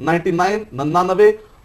99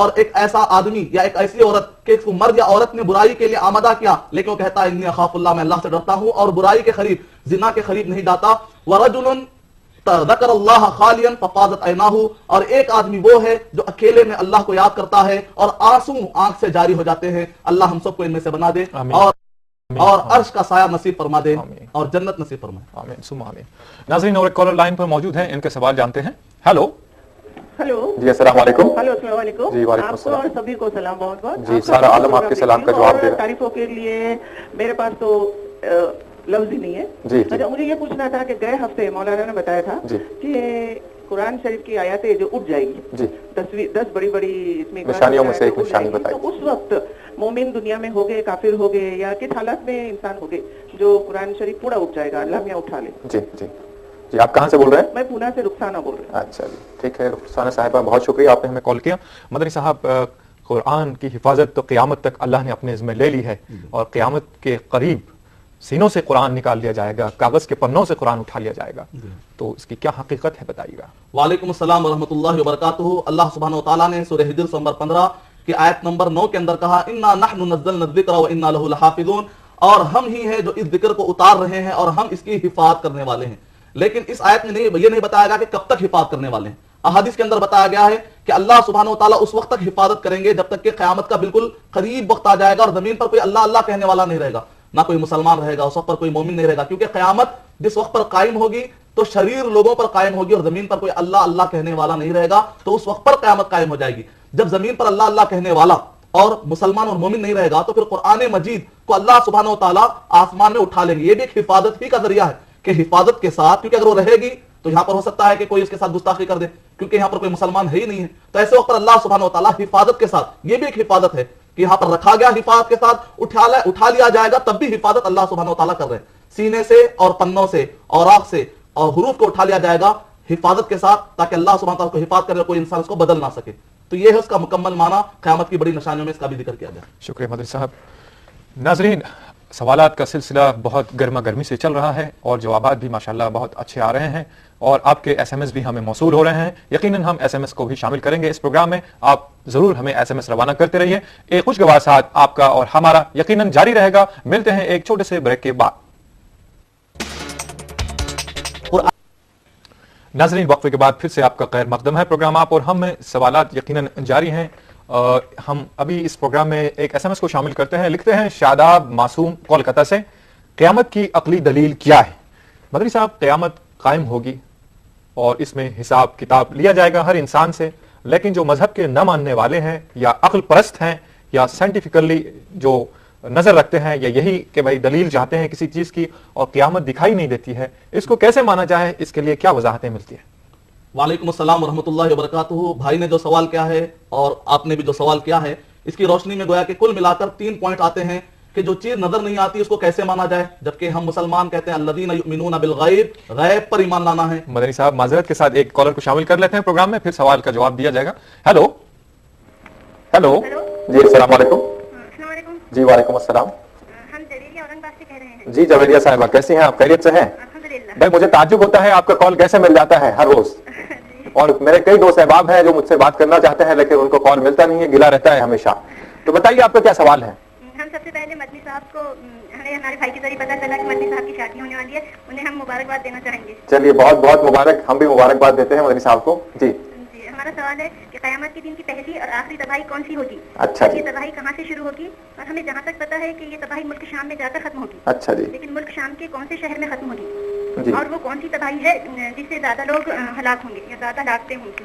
اور ایک ایسا آدمی یا ایک ایسی عورت کہ اس کو مرد یا عورت نے برائی کے لیے آمدہ کیا لیکن وہ کہتا ہے انی اخاف اللہ، میں اللہ سے ڈرتا ہوں اور برائی کے قریب، زنا کے قریب نہیں جاتا. ورجل ذکر اللہ خالیا ففاضت عیناہ، اور ایک آدمی وہ ہے جو اکیلے میں اللہ کو یاد کرتا ہے اور آنسو آنکھ سے جاری ہو جاتے ہیں. اللہ ہم سب کو ان میں سے بنا دے اور عرش کا سایہ نصیب فرما دے اور جنت نصیب فرمائے. آمین ثم آمین. ناظرین اور ایک کالر لائن پر موجود ہیں، ان کے سوال جانتے ہیں. ہیلو ہلو جی السلام علیکم. ہلو السلام علیکم. جی وعلیکم آپ کو السلام. اور سبھی کو سلام بہت بہت. جی سارا عالم آپ کے سلام کا جواب دے رہا ہے. تعریفوں کے لیے میرے پاس تو لفظ ہی نہیں ہے. جی اچھا مجھے یہ پوچھنا تھا کہ گئے ہفتے مولانا نے بتایا تھا کہ قرآن شریف کی آیاتیں جو اٹھ جائے گی، جی 10 بڑی بڑی اس میں نشانیوں میں سے ایک نشانی بتائی. تو اس وقت مومن دنیا میں ہو گئے، کافر ہو گئے، یا کس حالت میں انسان ہو گئے جو قرآن شریف پورا اٹھ جائے گا، اللہ میاں اٹھا لے. جی جی جی آپ کہاں سے بول رہے ہیں؟ میں پونا سے رخسانہ بول رہا ہوں. اچھا جی ٹھیک ہے رخسانہ صاحبہ، بہت شکریہ آپ نے ہمیں کال کیا. مدنی صاحب قرآن کی حفاظت تو قیامت تک اللہ نے اپنے ذمہ لے لی ہے، اور قیامت کے قریب سینوں سے قرآن نکال لیا جائے گا، کاغذ کے پنوں سے قرآن اٹھا لیا جائے گا، تو اس کی کیا حقیقت ہے بتائیے گا. وعلیکم السلام ورحمۃ اللہ وبرکاتہ. اللہ سبحانہ وتعالیٰ نے سورہ ہجر نمبر 15 کی آیت نمبر 9 کے اندر کہا انا نحن نزلنا الذکر وانا لہ لحافظون، اور ہم ہی ہیں جو اس ذکر کو اتار رہے ہیں اور ہم اس کی حفاظت کرنے والے ہیں. لیکن اس آیت میں یہ نہیں بتایا گیا کہ کب تک حفاظت کرنے والے ہیں. احادیث کے اندر بتایا گیا ہے کہ اللہ سبحانہ وتعالیٰ اس وقت تک حفاظت کریں گے جب تک کہ قیامت کا بالکل قریب وقت آ جائے گا اور زمین پر کوئی اللہ اللہ کہنے والا نہیں رہے گا، نہ کوئی مسلمان رہے گا، اس وقت پر کوئی مومن نہیں رہے گا. کیونکہ قیامت جس وقت پر قائم ہوگی تو شریر لوگوں پر قائم ہوگی اور زمین پر کوئی اللہ اللہ کہنے والا نہیں رہے گا، تو اس وقت پر قیامت قائم ہو جائے گی. جب زمین پر اللہ اللہ کہنے والا اور مسلمان اور مومن نہیں رہے گا تو پھر قرآن مجید کو اللہ سبحانہ وتعالیٰ آسمان میں اٹھا لیں گے. یہ بھی ایک حفاظت ہی کا ذریعہ ہے کہ حفاظت کے ساتھ، کیونکہ اگر وہ رہے گی تو یہاں پر ہو سکتا ہے کہ کوئی اس کے ساتھ گستاخی کر دے، کیونکہ یہاں پر کوئی مسلمان ہے ہی نہیں ہے. تو ایسے وقت پر اللہ سبحانہ وتعالیٰ حفاظت کے ساتھ، یہ بھی ایک حفاظت ہے کہ یہاں پر رکھا گیا، حفاظت کے ساتھ اٹھا لیا جائے گا، تب بھی حفاظت اللہ سبحانہ وتعالیٰ کر رہے ہیں. سینے سے اور پنوں سے اوراق سے اور حروف کو اٹھا لیا جائے گا حفاظت کے ساتھ، تاکہ اللہ سبحانہ وتعالیٰ کو حفاظت کرے اور کوئی انسان اس کو بدل نہ سکے. تو یہ ہے اس کا مکمل معنی. قیامت کی بڑی نشانیوں میں اس کا بھی ذکر کیا جائے. شکریہ مدنی صاحب. ناظرین سوالات کا سلسلہ بہت گرما گرمی سے چل رہا ہے اور جوابات بھی ماشاءاللہ بہت اچھے آ رہے ہیں اور آپ کے ایس ایم ایس بھی ہمیں موصول ہو رہے ہیں. یقیناً ہم ایس ایم ایس کو بھی شامل کریں گے اس پروگرام میں. آپ ضرور ہمیں ایس ایم ایس روانہ کرتے رہیے. ایک خوشگوار ساتھ آپ کا اور ہمارا یقیناً جاری رہے گا. ملتے ہیں ایک چھوٹے سے بریک کے بعد. ناظرین وقفے کے بعد پھر سے آپ کا خیر مقدم ہے پروگرام آپ اور ہم میں سوالات یقیناً جاری ہیں. ہم ابھی اس پروگرام میں ایک ایس ایم ایس کو شامل کرتے ہیں. لکھتے ہیں شاداب معصوم کولکتہ سے، قیامت کی عقلی دلیل کیا ہے؟ مدنی صاحب قیامت قائم ہوگی اور اس میں حساب کتاب لیا جائے گا ہر انسان سے، لیکن جو مذہب کے نہ ماننے والے ہیں یا عقل پرست ہیں یا سائنٹیفکلی جو نظر رکھتے ہیں یا یہی کہ بھائی دلیل چاہتے ہیں کسی چیز کی اور قیامت دکھائی نہیں دیتی ہے، اس کو کیسے مانا جائے؟ اس کے لیے کیا وضاحتیں ملتی ہیں؟ وعلیکم السلام ورحمۃ اللہ وبرکاتہ. بھائی نے جو سوال کیا ہے اور آپ نے بھی جو سوال کیا ہے، اس کی روشنی میں گویا کہ کل ملا کر 3 پوائنٹ آتے ہیں کہ جو چیز نظر نہیں آتی اس کو کیسے مانا جائے، جبکہ ہم مسلمان کہتے ہیں الذین یؤمنون بالغیب، غیب پر ایمان لانا ہے. مدنی صاحب معذرت کے ساتھ ایک کالر کو شامل کر لیتے ہیں پروگرام میں، پھر سوال کا جواب دیا جائے گا. ہیلو ہیلو جی السلام علیکم. السلام علیکم. جی وعلیکم السلام. ہم جلیلیہ اورنگ سے کہہ رہے ہیں. جی جویریہ صاحبہ کیسی ہیں آپ؟ خیریت سے ہیں؟ الحمدللہ. بھائی مجھے تعجب ہوتا ہے آپ کا کال کیسے مل جاتا ہے ہر روز، اور میرے کئی دوست احباب ہیں جو مجھ سے بات کرنا چاہتے ہیں لیکن ان کو کال ملتا نہیں ہے، گلا رہتا ہے ہمیشہ. تو بتائیے آپ کا کیا سوال ہے؟ ہم سب سے پہلے مدنی صاحب کو، ہمیں ہمارے بھائی کے ذریعے پتہ چلا کہ مدنی صاحب کی شادی ہونے والی ہے، انہیں ہم مبارکباد دینا چاہیں گے. چلیے بہت بہت مبارک، ہم بھی مبارکباد دیتے ہیں مدنی صاحب کو. جی جی ہمارا سوال ہے کہ قیامت کے دن کی پہلی اور آخری تباہی کون سی ہوگی؟ اچھا یہ تباہی کہاں سے شروع ہوگی؟ اور ہمیں جہاں تک پتہ ہے کہ یہ تباہی ملک شام میں جا کر ختم ہوگی. اچھا جی. لیکن ملک شام کے کون سے شہر میں ختم ہوگی؟ اور وہ کون سی تباہی ہے جس سے زیادہ لوگ ہلاک ہوں گے یا زیادہ لاگتے ہوں گے؟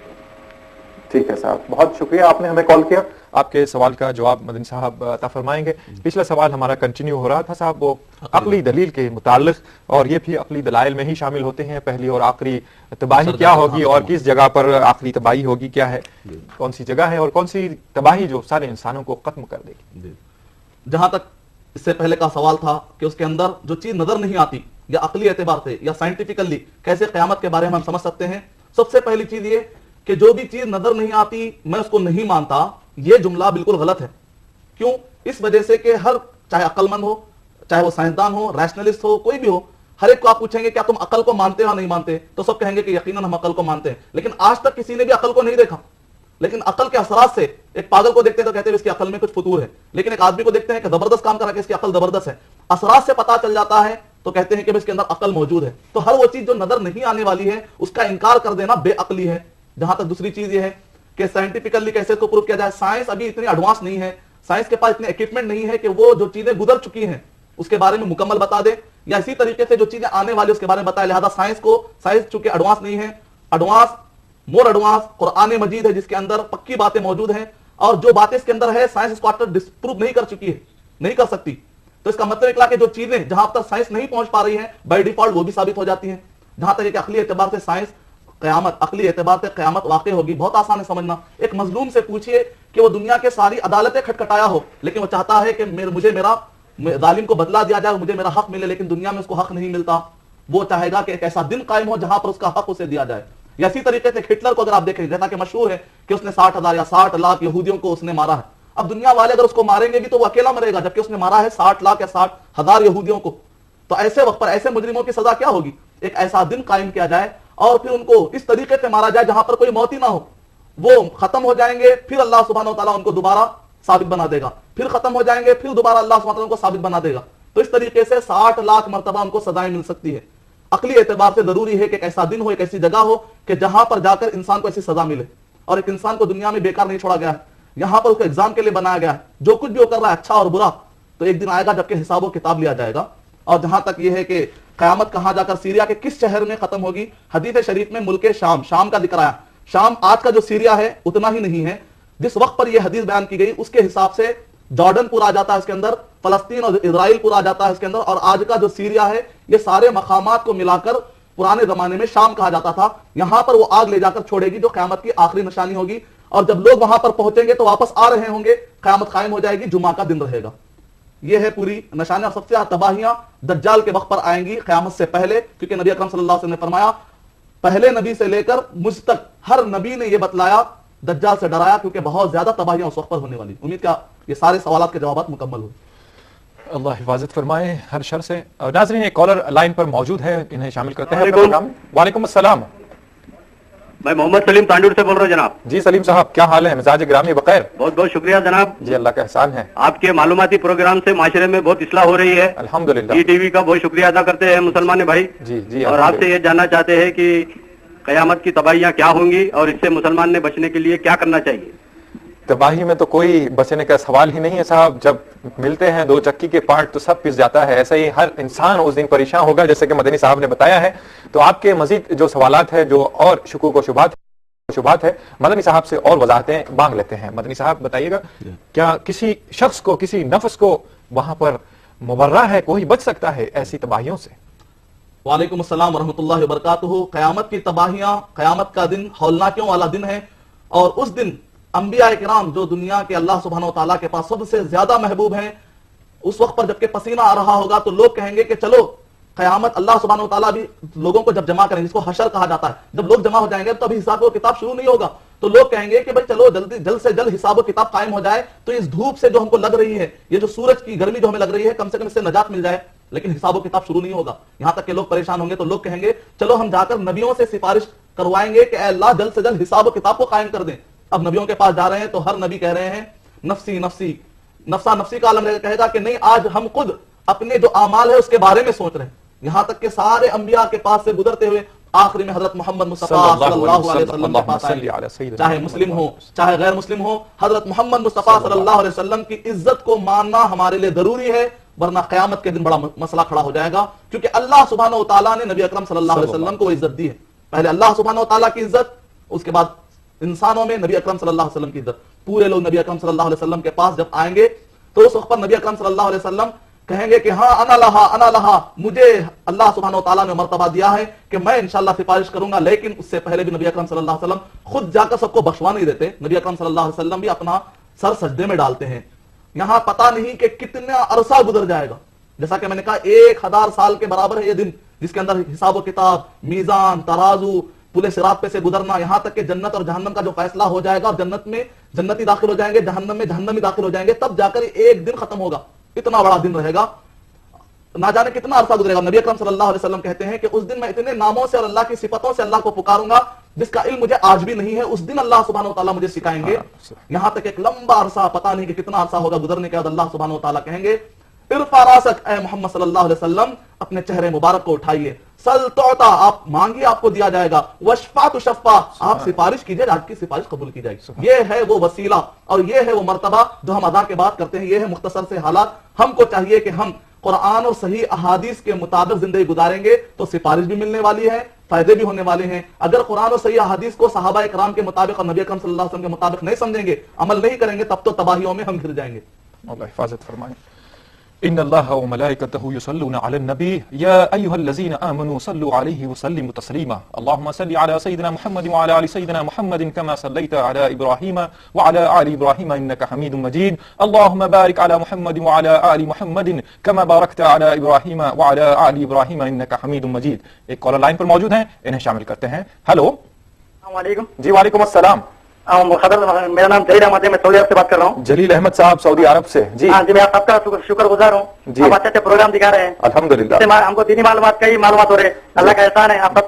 ٹھیک ہے صاحب، بہت شکریہ آپ نے ہمیں کال کیا. آپ کے سوال کا جواب مدنی صاحب عطا فرمائیں گے. پچھلا سوال ہمارا کنٹینیو ہو رہا تھا صاحب، وہ عقلی دلیل کے متعلق، اور یہ بھی عقلی دلائل میں ہی شامل ہوتے ہیں. پہلی اور آخری تباہی کیا ہوگی اور کس جگہ پر آخری تباہی ہوگی، کیا ہے، کون سی جگہ ہے اور کون سی تباہی جو سارے انسانوں کو ختم کر دے گی. جہاں تک اس سے پہلے کا سوال تھا کہ اس کے اندر جو چیز نظر نہیں آتی یا عقلی اعتبار سے یا سائنٹیفکلی کیسے قیامت کے بارے میں ہم سمجھ سکتے ہیں، سب سے پہلی چیز یہ کہ جو بھی چیز نظر نہیں آتی میں اس کو نہیں مانتا، یہ جملہ بالکل غلط ہے. کیوں؟ اس وجہ سے کہ ہر چاہے عقل مند ہو، چاہے وہ سائنسدان ہو، ریشنلسٹ ہو، کوئی بھی ہو، ہر ایک کو آپ پوچھیں گے کیا تم عقل کو مانتے ہو یا نہیں مانتے، تو سب کہیں گے کہ یقیناً ہم عقل کو مانتے ہیں. لیکن آج تک کسی نے بھی عقل کو نہیں دیکھا. لیکن عقل کے اثرات سے ایک پاگل کو دیکھتے ہیں تو کہتے ہیں اس کی عقل میں کچھ فطور ہے، لیکن ایک آدمی کو دیکھتے ہیں کہ زبردست کام کر رہا ہے کہ اس کی عقل زبردست ہے، اثرات سے پتہ چل جاتا ہے تو کہتے ہیں کہ اس کے اندر عقل موجود ہے۔ تو ہر وہ چیز جو نظر نہیں آنے والی ہے اس کا انکار کر دینا بے عقلی ہے۔ جہاں تک دوسری چیز یہ ہے کہ سائنٹیفکلی کیسے اس کو پروف کیا جائے، سائنس ابھی اتنی ایڈوانس نہیں ہے، سائنس کے پاس اتنے ایکوپمنٹ نہیں ہے کہ وہ جو چیزیں گزر چکی ہیں اس کے بارے میں مکمل بتا دے، یا اسی طریقے سے جو چیزیں آنے والی اس کے بارے میں بتائے۔ لہذا سائنس چونکہ ایڈوانس نہیں ہے، مور ایڈوانس قرآن مجید ہے جس کے اندر پکی باتیں موجود ہیں، اور جو باتیں اس کے اندر ہے سائنس اس کو ڈسپروو نہیں کر چکی ہے، نہیں کر سکتی۔ تو اس کا مطلب نکلا کہ جو چیزیں جہاں تک سائنس نہیں پہنچ پا رہی ہیں بائی ڈیفالٹ وہ بھی ثابت ہو جاتی ہیں۔ جہاں تک کہ عقلی اعتبار سے سائنس عقلی اعتبار سے قیامت واقع ہوگی، بہت آسان ہے سمجھنا۔ ایک مظلوم سے پوچھئے کہ وہ دنیا کے ساری عدالتیں کھٹکھٹایا ہو، لیکن وہ چاہتا ہے کہ مجھے میرا ظالم کو بدلا دیا جائے، مجھے میرا حق ملے، لیکن دنیا میں اس کو حق نہیں ملتا۔ وہ چاہے گا کہ ایک ایسا دن قائم ہو جہاں پر اس کا حق اسے دیا جائے۔ یا اسی طریقے سے ہٹلر کو اگر آپ دیکھیں، جیسا کہ مشہور ہے کہ اس نے 60,000 یا 60 لاکھ یہودیوں کو اس نے مارا ہے۔ اب دنیا والے اگر اس کو ماریں گے بھی تو وہ اکیلا مرے گا، جبکہ اس نے مارا ہے 60 لاکھ یا 60,000 یہودیوں کو۔ تو ایسے وقت پر ایسے مجرموں کی سزا کیا ہوگی؟ ایک ایسا دن قائم کیا جائے اور پھر ان کو اس طریقے سے مارا جائے جہاں پر کوئی موت ہی نہ ہو۔ وہ ختم ہو جائیں گے، پھر اللہ سبحانہ وتعالیٰ ان کو دوبارہ ثابت بنا دے گا، پھر ختم ہو جائیں گے، پھر دوبارہ اللہ سبحانہ وتعالیٰ ان کو ثابت بنا دے گا۔ تو اس طریقے سے 60 لاکھ مرتبہ ان کو سزائیں مل سکتی ہے۔ عقلی اعتبار سے ضروری ہے کہ ایک ایسا دن ہو، ایک ایسی جگہ ہو کہ جہاں پر جا کر انسان کو ایسی سزا ملے۔ اور ایک انسان کو دنیا میں بیکار نہیں چھوڑا گیا ہے، یہاں پر اس کو ایگزام کے لیے بنایا گیا ہے۔ جو کچھ بھی وہ کر رہا ہے اچھا اور برا، تو ایک دن آئے گا جبکہ حساب و کتاب لیا جائے گا۔ اور جہاں تک یہ ہے کہ قیامت کہاں جا کر سیریا کے کس شہر میں ختم ہوگی، حدیث شریف میں ملک شام کا ذکر آیا۔ شام آج کا جو سیریا ہے اتنا ہی نہیں ہے، جس وقت پر یہ حدیث بیان کی گئی اس کے حساب سے جارڈن پورا آ جاتا ہے اس کے اندر، فلسطین اور اسرائیل پورا آ جاتا ہے اس کے اندر، اور آج کا جو سیریا ہے یہ سارے مقامات کو ملا کر پرانے زمانے میں شام کہا جاتا تھا۔ یہاں پر وہ آگ لے جا کر چھوڑے گی جو قیامت کی آخری نشانی ہوگی، اور جب لوگ وہاں پر پہنچیں گے تو واپس آ رہے ہوں گے، قیامت قائم ہو جائے گی، جمعہ کا دن رہے گا۔ یہ ہے پوری نشانی۔ اور سب سے زیادہ تباہیاں دجال کے وقت پر آئیں گی قیامت سے پہلے، کیونکہ نبی اکرم صلی اللہ علیہ وسلم نے فرمایا، پہلے نبی سے لے کر مجھ تک ہر نبی نے یہ بتلایا، دجال سے ڈرایا، کیونکہ بہت زیادہ تباہیاں اس وقت پر ہونے والی۔ امید کیا یہ سارے سوالات کے جوابات مکمل ہوئے۔ اللہ حفاظت فرمائے ہر شر سے۔ ناظرین ایک کالر لائن پر موجود ہے، انہیں شامل کرتے ہیں۔ وعلیکم السلام، میں محمد سلیم تانڈور سے بول رہا ہوں جناب۔ جی سلیم صاحب، کیا حال ہے؟ مزاج گرامی بخیر؟ بہت بہت شکریہ جناب۔ جی اللہ کا احسان ہے۔ آپ کے معلوماتی پروگرام سے معاشرے میں بہت اصلاح ہو رہی ہے، الحمدللہ۔ جی ٹی وی کا بہت شکریہ ادا کرتے ہیں مسلمان بھائی۔ جی جی، اور آپ سے یہ جاننا چاہتے ہیں کہ قیامت کی تباہیاں کیا ہوں گی اور اس سے مسلمان نے بچنے کے لیے کیا کرنا چاہیے؟ تباہی میں تو کوئی بچنے کا سوال ہی نہیں ہے صاحب، جب ملتے ہیں دو چکی کے پارٹ تو سب پس جاتا ہے، ایسا ہی ہر انسان اس دن پریشان ہوگا جیسے کہ مدنی صاحب نے بتایا ہے۔ تو آپ کے مزید جو سوالات ہیں، جو اور شکوک و شبہات ہے، مدنی صاحب سے اور وضاحتیں مانگ لیتے ہیں۔ مدنی صاحب بتائیے گا، کیا کسی شخص کو، کسی نفس کو وہاں پر مبرہ ہے، کوئی بچ سکتا ہے ایسی تباہیوں سے؟ وعلیکم السلام ورحمۃ اللہ وبرکاتہ۔ قیامت کی تباہیاں، قیامت کا دن ہولناکیوں والا دن ہے، اور اس دن انبیاء کرام جو دنیا کے اللہ سبحانہ و تعالیٰ کے پاس سب سے زیادہ محبوب ہیں، اس وقت پر جب کہ پسینہ آ رہا ہوگا تو لوگ کہیں گے کہ چلو قیامت، اللہ سبحانہ و تعالیٰ بھی لوگوں کو جب جمع کریں، جس کو حشر کہا جاتا ہے، جب لوگ جمع ہو جائیں گے تو ابھی حساب و کتاب شروع نہیں ہوگا، تو لوگ کہیں گے کہ بھائی چلو جلد سے جلد حساب و کتاب قائم ہو جائے، تو اس دھوپ سے جو ہم کو لگ رہی ہے، یہ جو سورج کی گرمی جو ہمیں لگ رہی ہے، کم سے کم اس سے نجات مل جائے، لیکن حساب و کتاب شروع نہیں ہوگا۔ یہاں تک کہ لوگ پریشان ہوں گے، تو لوگ کہیں گے چلو ہم جا کر نبیوں سے سفارش کروائیں گے کہ اے اللہ جلد سے جلد حساب و کتاب کو قائم کر دیں۔ اب نبیوں کے پاس جا رہے ہیں تو ہر نبی کہہ رہے ہیں نفسی نفسی، نفسا نفسی کا عالم کہے گا کہ نہیں، آج ہم خود اپنے جو اعمال ہے اس کے بارے میں سوچ رہے ہیں۔ یہاں تک کہ سارے انبیاء کے پاس سے گزرتے ہوئے آخری میں حضرت محمد مصطفیٰ صلی اللہ علیہ وسلم کے پاس آئے، چاہے مسلم ہو چاہے غیر مسلم ہو، حضرت محمد مصطفیٰ صلی اللہ علیہ وسلم کی عزت کو ماننا ہمارے لیے ضروری ہے، ورنہ قیامت کے دن بڑا مسئلہ کھڑا ہو جائے گا، کیونکہ اللہ سبحانہ و تعالیٰ نے نبی اکرم صلی اللہ علیہ وسلم کو عزت دی ہے۔ پہلے اللہ سبحانہ و تعالیٰ کی عزت، اس کے بعد انسانوں میں نبی اکرم صلی اللہ علیہ وسلم کی عزت۔ پورے لوگ نبی اکرم صلی اللہ علیہ وسلم کے پاس جب آئیں گے تو اس وقت پر نبی اکرم صلی اللہ علیہ وسلم کہیں گے کہ ہاں انا لہا، مجھے اللہ سبحانہ و تعالیٰ نے مرتبہ دیا ہے کہ میں انشاءاللہ سفارش کروں گا، لیکن اس سے پہلے بھی نبی اکرم صلی اللہ علیہ وسلم خود جا کر سب کو بخشوا نہیں دیتے، نبی اکرم صلی اللہ علیہ وسلم بھی اپنا سر سجدے میں ڈالتے ہیں۔ یہاں پتہ نہیں کہ کتنا عرصہ گزر جائے گا، جیسا کہ میں نے کہا 1000 سال کے برابر ہے یہ دن، جس کے اندر حساب و کتاب، میزان، ترازو، پورے صراط پہ سے گزرنا، یہاں تک کہ جنت اور جہنم کا جو فیصلہ ہو جائے گا، اور جنت میں جنتی داخل ہو جائیں گے، جہنم میں جہنمی داخل ہو جائیں گے، تب جا کر ایک دن ختم ہوگا۔ اتنا بڑا دن رہے گا، نہ جانے کتنا عرصہ گزرے گا۔ نبی اکرم صلی اللہ علیہ وسلم کہتے ہیں کہ اس دن میں اتنے ناموں سے اور اللہ کی صفتوں سے اللہ کو پکاروں گا جس کا علم مجھے آج بھی نہیں ہے، اس دن اللہ سبحانہ و تعالیٰ مجھے سکھائیں گے. یہاں تک ایک لمبا عرصہ، پتہ نہیں کہ کتنا عرصہ ہوگا گزرنے کے بعد اللہ سبحانہ و تعالیٰ کہیں گے ارفع راسک، اے محمد صلی اللہ علیہ وسلم اپنے چہرے مبارک کو اٹھائیے، سل تعطا، آپ مانگیے آپ کو دیا جائے گا، وشفع تشفع، آپ سفارش کیجئے آپ کی سفارش قبول کی جائے گی. یہ ہے وہ وسیلہ اور یہ ہے وہ مرتبہ جو ہم ادا کے بات کرتے ہیں. یہ ہے مختصر سے حالات. ہم کو چاہیے کہ ہم قرآن اور صحیح احادیث کے مطابق زندگی گزاریں گے تو سفارش بھی ملنے والی ہے، فائدے بھی ہونے والے ہیں. اگر قرآن اور صحیح احادیث کو صحابہ کرام کے مطابق اور نبی اکرم صلی اللہ علیہ وسلم کے مطابق نہیں سمجھیں گے، عمل نہیں کریں گے، تب تو تباہیوں میں ہم گر جائیں گے. اللہ حفاظت فرمائے. ان اللہ وملائکتہ یصلون علی النبی یا ایھا الذین آمنوا صلوا علیہ وسلموا تسلیما. اللهم صل علی سیدنا محمد وعلی آل سیدنا محمد كما صلیت علی ابراہیم وعلی آل ابراہیم انک حمید مجید. اللهم بارک علی محمد وعلی آل محمد كما بارکت علی ابراہیم وعلی آل ابراہیم انک حمید مجید. ایک کالر لائن پر موجود ہیں، انہیں شامل کرتے ہیں. ہلو. السلام علیکم. جی وعلیکم السلام. میرا نام جلیل احمد ہے، میں سعودی عرب سے بات کر رہا ہوں. جلیل احمد صاحب سعودی عرب سے. جی ہاں جی، میں آپ کا شکر گزار ہوں. جی آپ اچھے اچھے پروگرام دکھا رہے ہیں الحمدللہ. ہم کو دینی معلومات کئی معلومات ہو رہے ہیں. اللہ کا احسان ہے آپ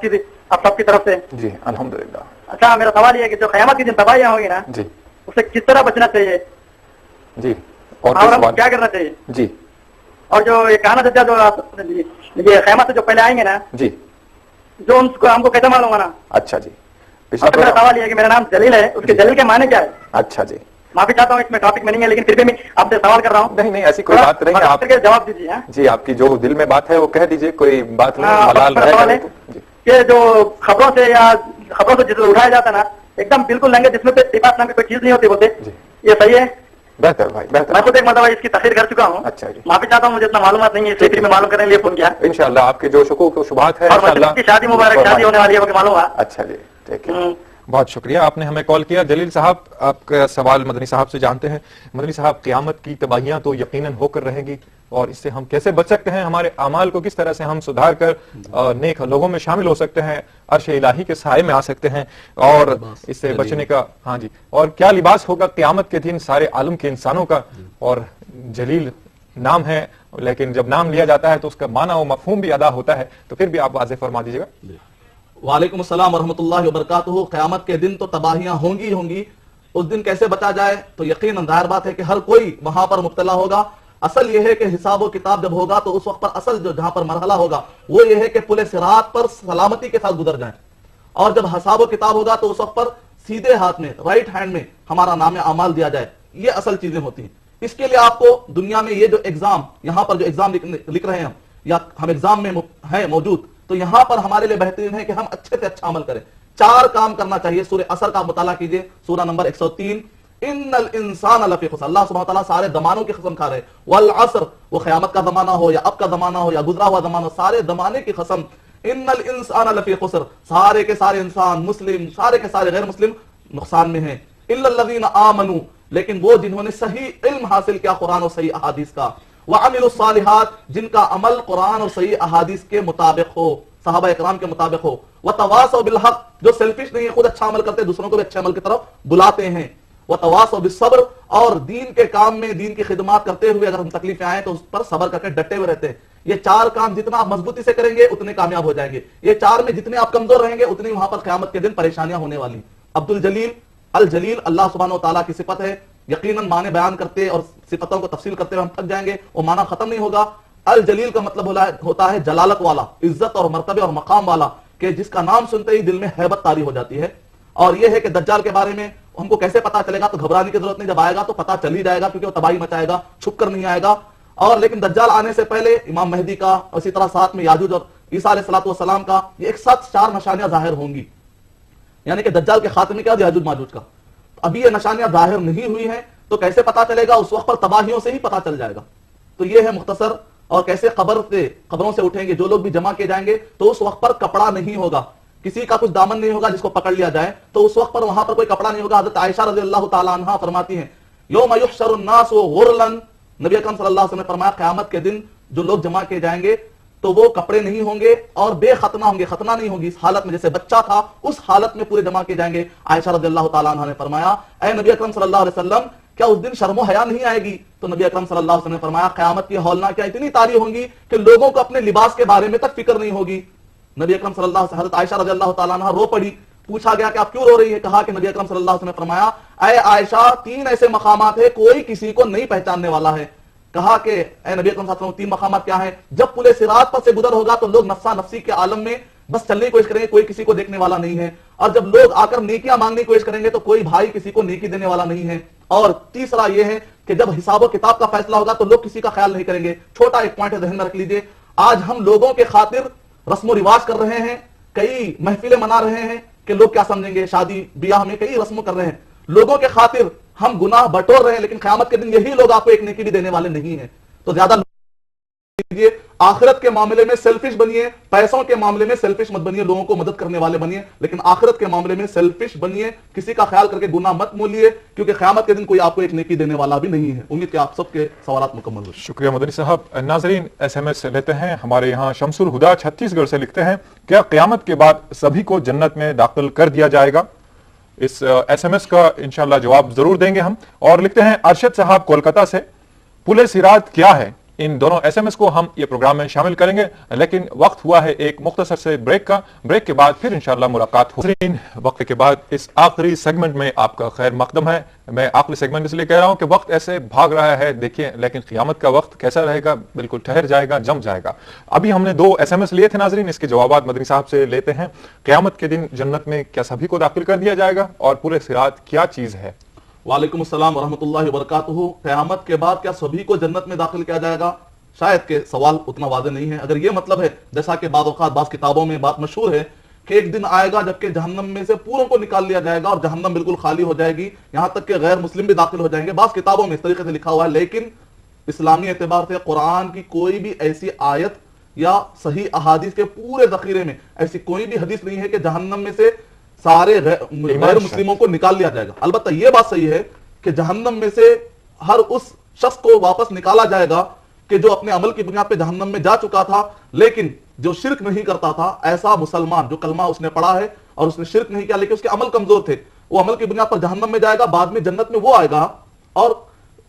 سب کی طرف سے. جی الحمدللہ. اچھا میرا سوال یہ ہے کہ جو قیامت کی دن تباہیاں ہوں گی نا، جی اسے کس طرح بچنا چاہیے جی اور ہم کیا کرنا چاہیے؟ جی اور جو یہ کہانا سچا جو یہ قیامت سے جو پہلے آئیں گے نا، جی جو ان کو ہم کو کیسے معلوم ہونا؟ اچھا جی. میرا سوال یہ ہے کہ میرا نام جلیل ہے، اس کے جلیل کے معنی کیا ہے؟ اچھا جی. معافی چاہتا ہوں، اس میں ٹاپک میں نہیں ہے لیکن پھر بھی میں آپ سے سوال کر رہا ہوں. نہیں ایسی کوئی بات نہیں ہے، آپ جواب دیجیے. جی آپ کی جو دل میں بات ہے وہ کہہ دیجئے، کوئی بات نہیں. ملال رہے سوال ہے جی. کہ جو خبروں سے یا خبروں سے جس اٹھایا جاتا ہے نا، ایک دم بالکل لیں گے جس میں صفات نام کی کوئی چیز نہیں ہوتی بولتے، یہ صحیح ہے؟ بہتر بھائی بہتر. میں خود ایک مرتبہ اس کی تحقیق کر چکا ہوں. اچھا جی. معافی چاہتا ہوں، مجھے اتنا معلومات نہیں ہے، اس لیے میں معلوم کرنے کے لیے فون کیا. انشاءاللہ آپ کے جو شکوک و شبہات ہے اور مسجد کی شادی مبارک، شادی ہونے والی ہے، وہ معلوم ہوا. اچھا جی ٹھیک ہے. بہت شکریہ آپ نے ہمیں کال کیا. جلیل صاحب آپ کا سوال مدنی صاحب سے جانتے ہیں. مدنی صاحب قیامت کی تباہیاں تو یقیناً ہو کر رہیں گی، اور اس سے ہم کیسے بچ سکتے ہیں؟ ہمارے اعمال کو کس طرح سے ہم سدھار کر نیک لوگوں میں شامل ہو سکتے ہیں، عرش الہی کے سائے میں آ سکتے ہیں، اور اس سے بچنے کا ہاں جی. اور کیا لباس ہوگا قیامت کے دن سارے عالم کے انسانوں کا؟ اور جلیل نام ہے لیکن جب نام لیا جاتا ہے تو اس کا معنی و مفہوم بھی ادا ہوتا ہے، تو پھر بھی آپ واضح فرما دیجیے گا. وعلیکم السلام ورحمۃ اللہ وبرکاتہ. قیامت کے دن تو تباہیاں ہوں گی ہوں گی. اس دن کیسے بچا جائے؟ تو یقیناً ظاہر بات ہے کہ ہر کوئی وہاں پر مبتلا ہوگا. اصل یہ ہے کہ حساب و کتاب جب ہوگا تو اس وقت پر اصل جو جہاں پر مرحلہ ہوگا وہ یہ ہے کہ پل صراط پر سلامتی کے ساتھ گزر جائیں. اور جب حساب و کتاب ہوگا تو اس وقت پر سیدھے ہاتھ میں، رائٹ ہینڈ میں ہمارا نام اعمال دیا جائے. یہ اصل چیزیں ہوتی ہیں. اس کے لیے آپ کو دنیا میں یہ جو ایگزام، یہاں پر جو ایگزام لکھ رہے ہیں ہم، یا ہم ایگزام میں ہیں موجود، تو یہاں پر ہمارے لیے بہترین ہے کہ ہم اچھے سے اچھا عمل کریں. 4 کام کرنا چاہیے. سورہ عصر کا مطالعہ کیجئے، سورہ نمبر 103. ان الانسان لفی خسر. اللہ سبحانہ وتعالیٰ سارے زمانوں کی قسم کھا رہے. والعصر، وہ قیامت کا زمانہ ہو یا اب کا زمانہ ہو یا گزرا ہوا زمانہ، سارے زمانے کی قسم. ان الانسان لفی خسر، سارے کے سارے انسان، مسلم سارے کے سارے غیر مسلم نقصان میں ہیں. الا الذین آمنوا، لیکن وہ جنہوں نے صحیح علم حاصل کیا قرآن اور صحیح احادیث کا. وعملوا الصالحات، جن کا عمل قرآن اور صحیح احادیث کے مطابق ہو، صحابہ اکرام کے مطابق ہو. وتواصوا بالحق، جو سیلفش نہیں ہے، خود اچھا عمل کرتے دوسروں کو بھی اچھے عمل کی طرف بلاتے ہیں. وتواصوا بالصبر، اور دین کے کام میں دین کی خدمات کرتے ہوئے اگر ہم تکلیفیں آئیں تو اس پر صبر کر کے ڈٹے ہوئے رہتے ہیں. یہ 4 کام جتنا آپ مضبوطی سے کریں گے اتنے کامیاب ہو جائیں گے. یہ 4 میں جتنے آپ کمزور رہیں گے اتنی وہاں پر قیامت کے دن پریشانیاں ہونے والی. عبد الجلیل، الجلیل اللہ سبحانہ و تعالیٰ کی صفت ہے. یقیناً معنی بیان کرتے اور صفتوں کو تفصیل کرتے ہوئے ہم تھک جائیں گے، وہ معنی ختم نہیں ہوگا. الجلیل کا مطلب ہوتا ہے جلالت والا، عزت اور مرتبے اور مقام والا، کہ جس کا نام سنتے ہی دل میں ہیبت طاری ہو جاتی ہے. اور یہ ہے کہ دجال کے بارے میں ہم کو کیسے پتا چلے گا؟ تو گھبرانے کی ضرورت نہیں، جب آئے گا تو پتا چل ہی جائے گا، کیونکہ وہ تباہی مچائے گا، چھپ کر نہیں آئے گا. اور لیکن دجال آنے سے پہلے امام مہدی کا، اسی طرح ساتھ میں یاجوج اور عیسیٰ علیہ السلام کا، یہ ایک ساتھ 4 نشانیاں ظاہر ہوں گی. یعنی کہ دجال کے خاتمے کا، یاجوج ماجوج کا. ابھی یہ نشانیاں ظاہر نہیں ہوئی ہیں تو کیسے پتا چلے گا؟ اس وقت پر تباہیوں سے ہی پتا چل جائے گا. تو یہ ہے مختصر. اور کیسے قبروں سے اٹھیں گے جو لوگ بھی جمع کیے جائیں گے تو اس وقت پر کپڑا نہیں ہوگا، کسی کا کچھ دامن نہیں ہوگا جس کو پکڑ لیا جائے، تو اس وقت پر وہاں پر کوئی کپڑا نہیں ہوگا. حضرت عائشہ رضی اللہ تعالیٰ عنہا فرماتی ہیں یوم یحشر الناس غرلا، نبی اکرم صلی اللہ علیہ وسلم نے فرمایا قیامت کے دن جو لوگ جمع کیے جائیں گے تو وہ کپڑے نہیں ہوں گے اور بے ختنہ ہوں گے. ختنہ نہیں ہوگی، اس حالت میں جیسے بچہ تھا اس حالت میں پورے جمع کیے جائیں گے. عائشہ رضی اللہ تعالیٰ عنہا نے فرمایا اے نبی اکرم صلی اللہ علیہ وسلم، کیا اس دن شرم و حیا نہیں آئے گی؟ تو نبی اکرم صلی اللہ علیہ وسلم نے فرمایا قیامت کی ہولناکیاں اتنی طاری ہوں گی کہ لوگوں کو اپنے لباس کے بارے میں تک فکر نہیں ہوگی. نبی اکرم صلی اللہ علیہ وسلم، حضرت عائشہ رضی اللہ تعالیٰ عنہ رو پڑی پوچھا گیا کہ آپ کیوں رو رہی ہے؟ کہا کہ نبی اکرم صلی اللہ علیہ وسلم نے فرمایا اے عائشہ 3 ایسے مقامات ہیں کوئی کسی کو نہیں پہچاننے والا ہے. کہا کہ اے نبی اکرم صلی اللہ علیہ وسلم 3 مقامات کیا ہیں؟ جب پل صراط پر سے گزر ہوگا تو لوگ نفسا نفسی کے عالم میں بس چلنے کی کوشش کریں گے, کوئی کسی کو دیکھنے والا نہیں ہے, اور جب لوگ آ کر نیکیاں مانگنے کی کوشش کریں گے تو کوئی بھائی کسی کو نیکی دینے والا نہیں ہے, اور تیسرا یہ ہے کہ جب حساب و کتاب کا فیصلہ ہوگا تو لوگ کسی کا خیال نہیں کریں گے. چھوٹا ایک پوائنٹ ذہن میں رکھ لیجئے, آج ہم لوگوں کے خاطر رسم و رواج کر رہے ہیں, کئی محفلیں منا رہے ہیں کہ لوگ کیا سمجھیں گے, شادی بیاہ میں کئی رسم کر رہے ہیں, لوگوں کے خاطر ہم گناہ بٹور رہے ہیں, لیکن قیامت کے دن یہی لوگ آپ کو ایک نیکی بھی دینے والے نہیں ہیں. تو زیادہ آخرت کے معاملے میں سیلفش بنیے, پیسوں کے معاملے میں سیلفش مت بنیے, لوگوں کو مدد کرنے والے بنیے, لیکن آخرت کے معاملے میں سیلفش بنیے, کسی کا خیال کر کے گناہ مت مولیے, کیونکہ قیامت کے دن کوئی آپ کو ایک نیکی دینے والا بھی نہیں ہے. امید کہ آپ سب کے سوالات مکمل ہوئے. شکریہ مدنی صاحب. ناظرین ایس ایم ایس لیتے ہیں. ہمارے یہاں شمس الہدا چھتیس گڑھ سے لکھتے ہیں, کیا قیامت کے بعد سبھی کو جنت میں داخل کر دیا جائے گا؟ اس ایس ایم ایس کا انشاءاللہ جواب ضرور دیں گے ہم. اور لکھتے ہیں ارشد صاحب کولکتہ سے, پل صراط کیا ہے؟ ان دونوں ایس ایم ایس کو ہم یہ پروگرام میں شامل کریں گے, لیکن وقت ہوا ہے ایک مختصر سے بریک کا. بریک کے بعد پھر انشاءاللہ ملاقات ہوگی. وقت کے بعد اس آخری سیگمنٹ میں آپ کا خیر مقدم ہے. میں آخری سیگمنٹ اس لیے کہہ رہا ہوں کہ وقت ایسے بھاگ رہا ہے دیکھیے, لیکن قیامت کا وقت کیسا رہے گا؟ بالکل ٹھہر جائے گا, جم جائے گا. ابھی ہم نے 2 ایس ایم ایس لیے تھے ناظرین, اس کے جوابات مدنی صاحب سے لیتے ہیں. قیامت کے دن جنت میں کیا سبھی کو داخل کر دیا جائے گا, اور پل صراط کیا چیز ہے؟ وعلیکم السلام ورحمۃ اللہ وبرکاتہ. قیامت کے بعد کیا سبھی کو جنت میں داخل کیا جائے گا؟ شاید کہ سوال اتنا واضح نہیں ہے. اگر یہ مطلب ہے, جیسا کہ بعض اوقات بعض کتابوں میں بات مشہور ہے کہ ایک دن آئے گا جبکہ جہنم میں سے پوروں کو نکال لیا جائے گا اور جہنم بالکل خالی ہو جائے گی, یہاں تک کہ غیر مسلم بھی داخل ہو جائیں گے, بعض کتابوں میں اس طریقے سے لکھا ہوا ہے. لیکن اسلامی اعتبار سے قرآن کی کوئی بھی ایسی آیت یا صحیح احادیث کے پورے ذخیرے میں ایسی کوئی بھی حدیث نہیں ہے کہ جہنم میں سے سارے غیر مسلموں کو نکال لیا جائے گا. البتہ یہ بات صحیح ہے کہ جہنم میں سے ہر اس شخص کو واپس نکالا جائے گا کہ جو اپنے عمل کی بنیاد پہ جہنم میں جا چکا تھا, لیکن جو شرک نہیں کرتا تھا, ایسا مسلمان جو کلمہ اس نے پڑھا ہے اور اس نے شرک نہیں کیا لیکن اس کے عمل کمزور تھے, وہ عمل کی بنیاد پر جہنم میں جائے گا, بعد میں جنت میں وہ آئے گا. اور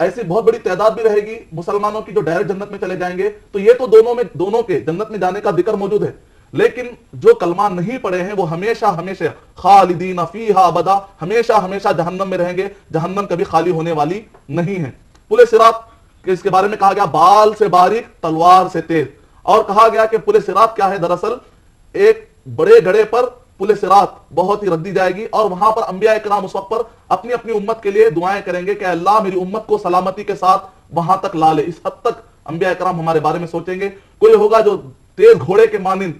ایسی بہت بڑی تعداد بھی رہے گی مسلمانوں کی جو ڈائریکٹ جنت میں چلے جائیں گے. تو یہ تو دونوں کے جنت میں جانے کا ذکر موجود ہے, لیکن جو کلمہ نہیں پڑھے ہیں وہ ہمیشہ ہمیشہ خالدین فیہا ابدا, ہمیشہ ہمیشہ جہنم میں رہیں گے. جہنم کبھی خالی ہونے والی نہیں ہے. پل صراط کہ اس کے بارے میں کہا گیا بال سے باریک تلوار سے تیز, اور کہا گیا کہ پل صراط کیا ہے؟ دراصل ایک بڑے گڑھے پر پل صراط بہت ہی رکھ دی جائے گی, اور وہاں پر انبیاء کرام اس وقت پر اپنی اپنی امت کے لیے دعائیں کریں گے کہ اللہ میری امت کو سلامتی کے ساتھ وہاں تک لا لے. اس حد تک انبیاء کرام ہمارے بارے میں سوچیں گے. کوئی ہوگا جو تیز گھوڑے کے مانند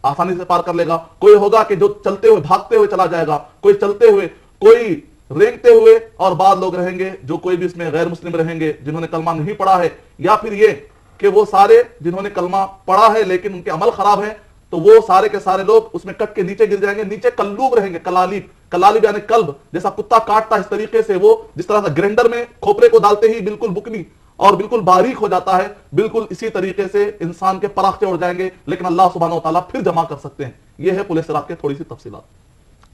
آسانی سے پار کر لے گا, کوئی ہوگا کہ جو چلتے ہوئے بھاگتے ہوئے چلا جائے گا, کوئی چلتے ہوئے, کوئی رینگتے ہوئے, اور بعض لوگ رہیں گے جو کوئی بھی اس میں غیر مسلم رہیں گے جنہوں نے کلمہ نہیں پڑھا ہے, یا پھر یہ کہ وہ سارے جنہوں نے کلمہ پڑھا ہے لیکن ان کے عمل خراب ہیں, تو وہ سارے کے سارے لوگ اس میں کٹ کے نیچے گر جائیں گے. نیچے کلوب رہیں گے, کلالب یعنی کلب, جیسا کتا کاٹتا اس طریقے سے وہ جس طرح سے گرینڈر میں کھوپرے کو ڈالتے ہی بالکل بکنی اور بالکل باریک ہو جاتا ہے, بالکل اسی طریقے سے انسان کے پراختے اڑ جائیں گے, لیکن اللہ سبحانہ و تعالیٰ پھر جمع کر سکتے ہیں. یہ ہے پل صراط کے تھوڑی سی تفصیلات.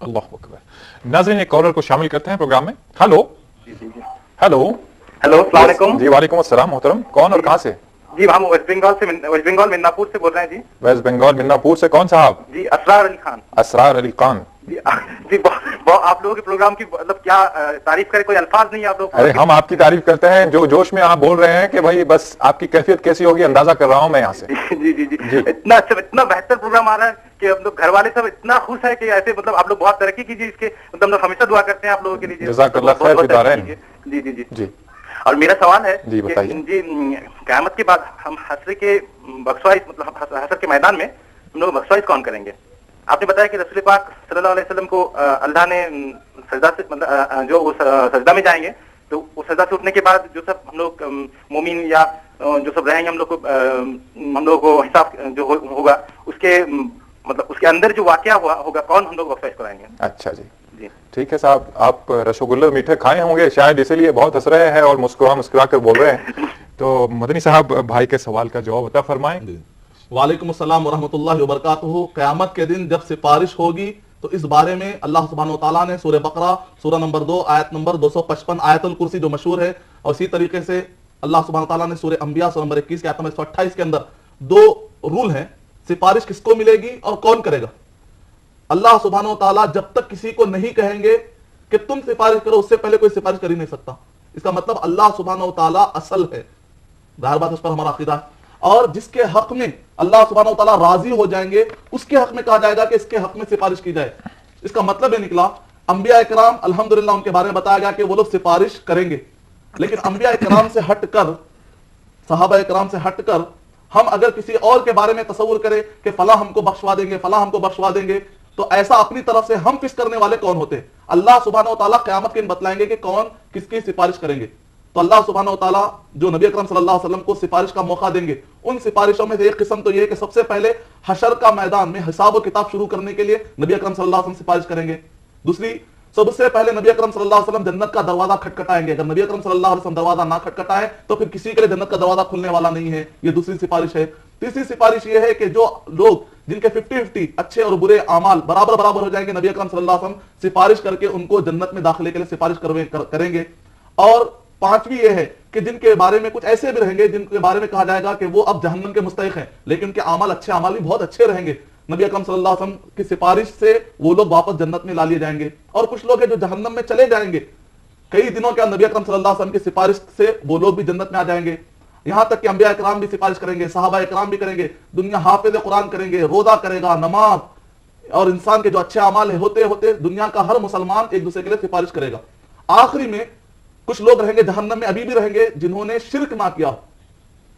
اللہ اکبر. ناظرین ایک کالر کو شامل کرتے ہیں پروگرام میں. ہلو ہلو ہلو, السلام علیکم. جی وعلیکم السلام. محترم کون اور کہاں سے؟ جی ہم ویسٹ بنگال مدناپور سے بول رہے ہیں. جی ویسٹ بنگال مدناپور سے. کون صاحب؟ جی اسرار علی خان. اسرار علی خان. جی آپ لوگوں کے پروگرام کی مطلب کیا تعریف کرے, کوئی الفاظ نہیں آپ لوگ. ارے ہم آپ کی تعریف کرتے ہیں, جو جوش میں آپ بول رہے ہیں کہ بھائی بس آپ کی کیفیت کیسی ہوگی اندازہ کر رہا ہوں میں یہاں سے. جی جی جی اتنا اچھا, اتنا بہتر پروگرام آ رہا ہے کہ ہم لوگ گھر والے سب اتنا خوش ہے کہ ایسے مطلب آپ لوگ بہت ترقی کیجیے اس کے, مطلب ہم لوگ ہمیشہ دعا کرتے ہیں آپ لوگوں کے لیے. جزاک اللہ خیر فی الدارین. جی جی جی. اور میرا سوال ہے جی بتائیے. جی قیامت کے بعد ہم حشر کے بخشوائش مطلب حشر کے میدان میں ہم لوگ بخشوائش کون کریں گے؟ آپ نے بتایا کہ رسول پاک صلی اللہ علیہ وسلم کو اللہ نے سجدہ سے مطلب جو سجدہ میں جائیں گے تو اس سجدہ سے اٹھنے کے بعد جو سب ہم لوگ مومن یا جو سب رہیں گے ہم لوگ کو حساب جو ہوگا اس کے مطلب اس کے اندر جو واقعہ ہوگا کون ہم لوگ بخشوائش کرائیں گے؟ اچھا جی ٹھیک ہے صاحب. آپ رسگلے میٹھے کھائے ہوں گے شاید, اسی لیے بہت ہنس رہے ہیں اور مسکرا کر بول رہے ہیں. تو مدنی صاحب بھائی کے سوال کا جواب عطا فرمائیں. وعلیکم السلام ورحمۃ اللہ وبرکاتہ. قیامت کے دن جب سفارش ہوگی تو اس بارے میں اللہ سبحانہ و تعالیٰ نے سورہ بقرہ سورہ نمبر 2 آیت نمبر 255 آیت الکرسی جو مشہور ہے, اور اسی طریقے سے اللہ سبحانہ و تعالیٰ نے سورہ انبیاء سورہ نمبر 21 کی آیت نمبر 128 کے اندر 2 رول ہیں. سفارش کس کو ملے گی اور کون کرے گا؟ اللہ سبحانہ و تعالیٰ جب تک کسی کو نہیں کہیں گے کہ تم سفارش کرو، اس سے پہلے کوئی سفارش کر ہی نہیں سکتا. اس کا مطلب اللہ سبحانہ و تعالیٰ اصل ہے، ظاہر بات اس پر ہمارا عقیدہ ہے. اور جس کے حق میں اللہ سبحانہ و تعالیٰ راضی ہو جائیں گے اس کے حق میں کہا جائے گا کہ اس کے حق میں سفارش کی جائے. اس کا مطلب یہ نکلا انبیاء کرام الحمدللہ ان کے بارے میں بتایا گیا کہ وہ لوگ سفارش کریں گے، لیکن انبیاء کرام سے ہٹ کر، صحابہ کرام سے ہٹ کر ہم اگر کسی اور کے بارے میں تصور کریں کہ فلاں ہم کو بخشوا دیں گے، فلاں ہم کو بخشوا دیں گے، تو ایسا اپنی طرف سے ہم فکس کرنے والے کون ہوتے ہیں؟ اللہ سبحانہ و تعالیٰ قیامت کے دن بتلائیں گے کہ کون کس کی سفارش کریں گے. تو اللہ سبحانہ و تعالیٰ جو نبی اکرم صلی اللہ علیہ وسلم کو سفارش کا موقع دیں گے، ان سفارشوں میں سے ایک قسم تو یہ ہے کہ سب سے پہلے حشر کا میدان میں حساب و کتاب شروع کرنے کے لیے نبی اکرم صلی اللہ علیہ وسلم سفارش کریں گے. دوسری، سب سے پہلے نبی اکرم صلی اللہ علیہ وسلم جنت کا دروازہ کھٹکھٹائیں گے. اگر نبی اکرم صلی اللہ علیہ وسلم دروازہ نہ کھٹکھٹائے تو پھر کسی کے لیے جنت کا دروازہ کھلنے والا نہیں ہے. یہ دوسری سفارش ہے. تیسری سفارش یہ ہے کہ جو لوگ جن کے 50-50 اچھے اور برے اعمال برابر ہو جائیں گے، نبی اکرم صلی اللہ علیہ وسلم سفارش کر کے ان کو جنت میں داخلے کے لیے سفارش کریں گے. اور پانچویں یہ ہے کہ جن کے بارے میں کچھ ایسے بھی رہیں گے جن کے بارے میں کہا جائے گا کہ وہ اب جہنم کے مستحق ہیں، لیکن ان کے اعمال اچھے اعمال بھی بہت اچھے رہیں گے. نبی اکرم صلی اللہ علیہ وسلم کی سفارش سے وہ لوگ واپس جنت میں لا لیے جائیں گے. اور کچھ لوگ ہیں جو جہنم میں چلے جائیں گے، کئی دنوں کے نبی اکرم صلی اللہ علیہ وسلم کی سفارش سے وہ لوگ بھی جنت میں آ جائیں گے. یہاں تک کہ انبیاء کرام بھی سفارش کریں گے، صحابہ کرام بھی کریں گے. دنیا حافظ قرآن کریں گے، روزہ کرے گا، نماز اور انسان کے جو اچھے اعمال ہوتے دنیا کا ہر مسلمان ایک دوسرے کے لیے سفارش کرے گا. آخری میں کچھ لوگ رہیں گے جہنم میں، ابھی بھی رہیں گے، جنہوں نے شرک نہ کیا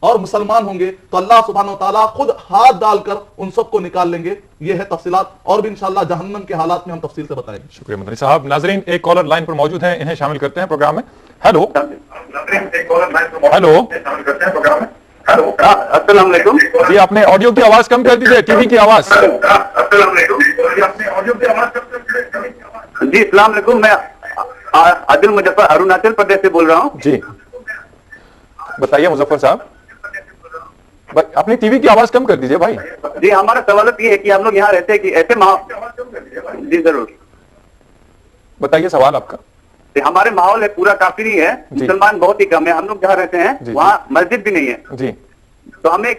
اور مسلمان ہوں گے، تو اللہ سبحانہ و تعالیٰ خود ہاتھ ڈال کر ان سب کو نکال لیں گے. یہ ہے تفصیلات، اور بھی انشاءاللہ جہنم کے حالات میں ہم تفصیل سے بتائیں گے. شکریہ مدنی صاحب. ناظرین، ایک کالر لائن پر موجود ہیں، انہیں شامل کرتے ہیں پروگرام میں. ہیلو ہیلو السلام علیکم. جی، آپ نے آڈیو کی آواز کم کر دیجیے، ٹی وی کی آواز. جی السلام علیکم، میں عادل مظفر اروناچل پردیش سے بول رہا ہوں. جی بتائیے مظفر صاحب. اپنی ٹی وی کی آواز کم کر دیجیے بھائی. جی ہمارا سوال یہ ہے کہ ہم لوگ یہاں رہتے ہیں کہ ایسے جی ضرور بتائیے سوال آپ کا. ہمارے ماحول ہے پورا کافری ہے، مسلمان بہت ہی کم ہے. ہم لوگ جہاں رہتے ہیں وہاں مسجد بھی نہیں ہے. جی تو ہمیں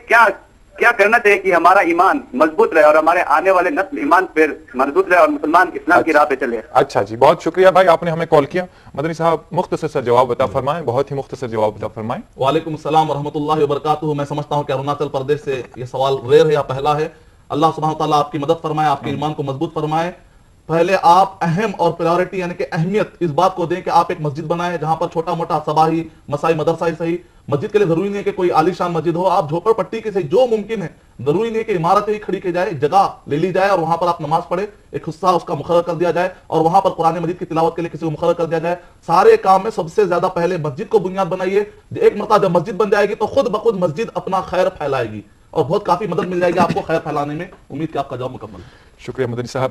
کیا کرنا چاہیے کہ ہمارا ایمان مضبوط رہے اور ہمارے آنے والے نسل ایمان پر مضبوط رہے اور مسلمان اسلام کی راہ پہ چلے. اچھا جی، بہت شکریہ بھائی، آپ نے ہمیں کال کیا. مدنی صاحب مختصر سا جواب عطا فرمائیں، بہت ہی مختصر جواب عطا فرمائیں. وعلیکم السلام ورحمۃ اللہ وبرکاتہ. میں سمجھتا ہوں کہ اروناچل پردیش سے یہ سوال ریئر ہے یا پہلا ہے. اللہ سبحانہ تعالیٰ آپ کی مدد فرمائے، آپ کے ایمان کو مضبوط فرمائے. پہلے آپ اہم اور پریورٹی یعنی کہ اہمیت اس بات کو دیں کہ آپ ایک مسجد بنائیں جہاں پر چھوٹا موٹا صباحی مسائی مدرسہ ہی صحیح. مسجد کے لیے ضروری نہیں ہے کہ کوئی عالی شان مسجد ہو، آپ جھوپڑ پٹی کی صحیح جو ممکن ہے. ضروری نہیں ہے کہ عمارتیں ہی کھڑی کی جائے، جگہ لے لی جائے اور وہاں پر آپ نماز پڑھے، ایک حصہ اس کا مقرر کر دیا جائے اور وہاں پر قرآن مجید کی تلاوت کے لیے کسی کو مقرر کر دیا جائے. سارے کام میں سب سے زیادہ پہلے مسجد کو بنیاد بنائیے. ایک مرتبہ جب مسجد بن جائے گی تو خود بخود مسجد اپنا خیر پھیلائے گی اور بہت کافی مدد مل جائے گی آپ کو خیر پھیلانے میں. امید کہ آپ کا جواب مکمل ہے. شکریہ مدنی صاحب.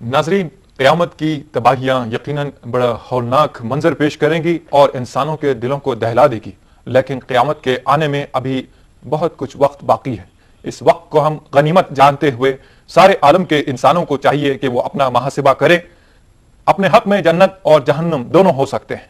ناظرین، قیامت کی تباہیاں یقیناً بڑا ہولناک منظر پیش کریں گی اور انسانوں کے دلوں کو دہلا دے گی، لیکن قیامت کے آنے میں ابھی بہت کچھ وقت باقی ہے. اس وقت کو ہم غنیمت جانتے ہوئے سارے عالم کے انسانوں کو چاہیے کہ وہ اپنا محاسبہ کرے. اپنے حق میں جنت اور جہنم دونوں ہو سکتے ہیں.